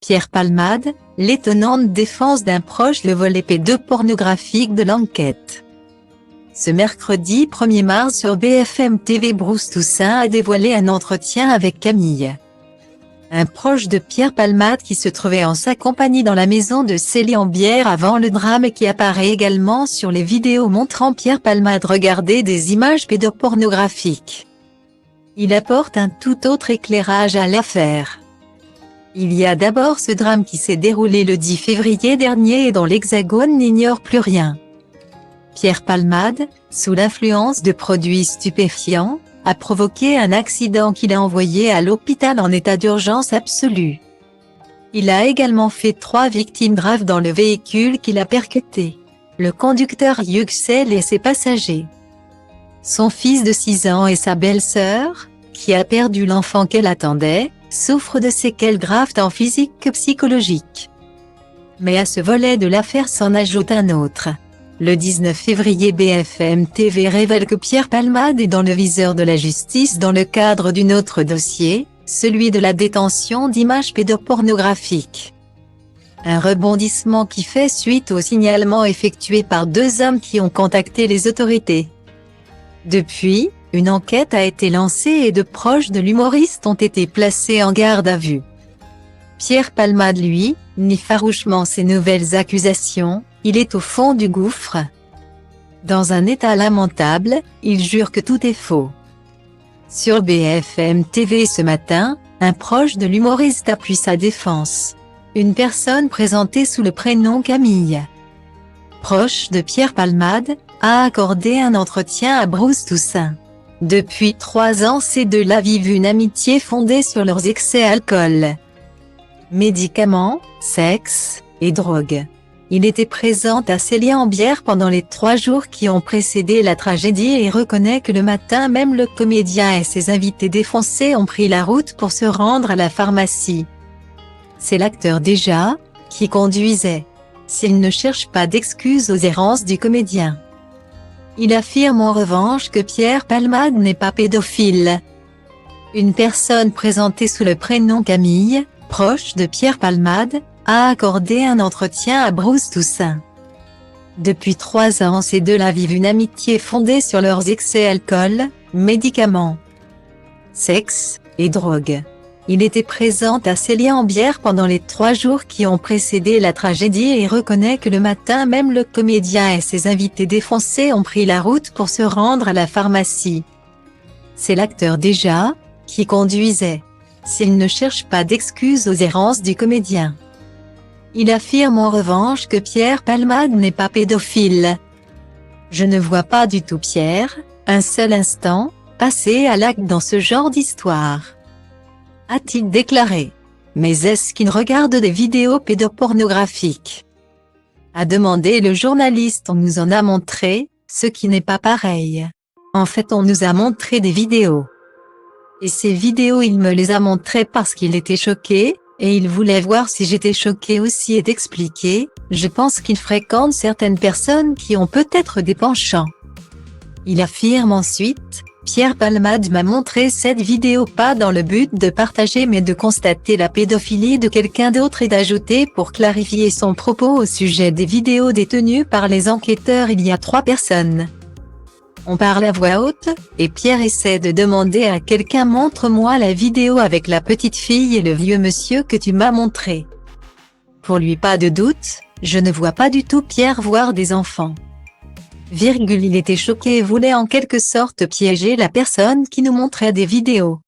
Pierre Palmade, l'étonnante défense d'un proche le volet pédopornographique de l'enquête. Ce mercredi 1er mars sur BFM TV, Bruce Toussaint a dévoilé un entretien avec Camille, un proche de Pierre Palmade qui se trouvait en sa compagnie dans la maison de Célie en Bière avant le drame et qui apparaît également sur les vidéos montrant Pierre Palmade regarder des images pédopornographiques. Il apporte un tout autre éclairage à l'affaire. Il y a d'abord ce drame qui s'est déroulé le 10 février dernier et dont l'Hexagone n'ignore plus rien. Pierre Palmade, sous l'influence de produits stupéfiants, a provoqué un accident qui l'a envoyé à l'hôpital en état d'urgence absolue. Il a également fait 3 victimes graves dans le véhicule qu'il a percuté. Le conducteur Yüksel et ses passagers. Son fils de 6 ans et sa belle-sœur, qui a perdu l'enfant qu'elle attendait, souffrent de séquelles graves tant physiques que psychologiques. Mais à ce volet de l'affaire s'en ajoute un autre. Le 19 février, BFM TV révèle que Pierre Palmade est dans le viseur de la justice dans le cadre d'un autre dossier, celui de la détention d'images pédopornographiques. Un rebondissement qui fait suite au signalement effectué par 2 hommes qui ont contacté les autorités. Depuis, une enquête a été lancée et 2 proches de l'humoriste ont été placés en garde à vue. Pierre Palmade, lui, nie farouchement ces nouvelles accusations, il est au fond du gouffre. Dans un état lamentable, il jure que tout est faux. Sur BFM TV ce matin, un proche de l'humoriste appuie sa défense. Une personne présentée sous le prénom Camille, proche de Pierre Palmade, a accordé un entretien à Bruce Toussaint. Depuis 3 ans, ces deux-là vivent une amitié fondée sur leurs excès alcool, médicaments, sexe et drogue. Il était présent à Célie en Bière pendant les 3 jours qui ont précédé la tragédie et reconnaît que le matin même le comédien et ses invités défoncés ont pris la route pour se rendre à la pharmacie. C'est l'acteur déjà, qui conduisait. S'il ne cherche pas d'excuses aux errances du comédien. Il affirme en revanche que Pierre Palmade n'est pas pédophile. Une personne présentée sous le prénom Camille, proche de Pierre Palmade, a accordé un entretien à Bruce Toussaint. Depuis 3 ans, ces deux-là vivent une amitié fondée sur leurs excès alcool, médicaments, sexe et drogue. Il était présent à Célie en Bière pendant les 3 jours qui ont précédé la tragédie et reconnaît que le matin même le comédien et ses invités défoncés ont pris la route pour se rendre à la pharmacie. C'est l'acteur déjà, qui conduisait. S'il ne cherche pas d'excuses aux errances du comédien. Il affirme en revanche que Pierre Palmade n'est pas pédophile. Je ne vois pas du tout Pierre, un seul instant, passer à l'acte dans ce genre d'histoire, a-t-il déclaré. Mais est-ce qu'il regarde des vidéos pédopornographiques? A demandé le journaliste. On nous en a montré, ce qui n'est pas pareil. En fait, on nous a montré des vidéos. Et ces vidéos, il me les a montrées parce qu'il était choqué, et il voulait voir si j'étais choqué aussi et d'expliquer. Je pense qu'il fréquente certaines personnes qui ont peut-être des penchants. Il affirme ensuite. Pierre Palmade m'a montré cette vidéo pas dans le but de partager mais de constater la pédophilie de quelqu'un d'autre et d'ajouter pour clarifier son propos au sujet des vidéos détenues par les enquêteurs. Il y a 3 personnes. On parle à voix haute, et Pierre essaie de demander à quelqu'un: montre-moi la vidéo avec la petite fille et le vieux monsieur que tu m'as montré. Pour lui, pas de doute, je ne vois pas du tout Pierre voir des enfants. Il était choqué et voulait en quelque sorte piéger la personne qui nous montrait des vidéos.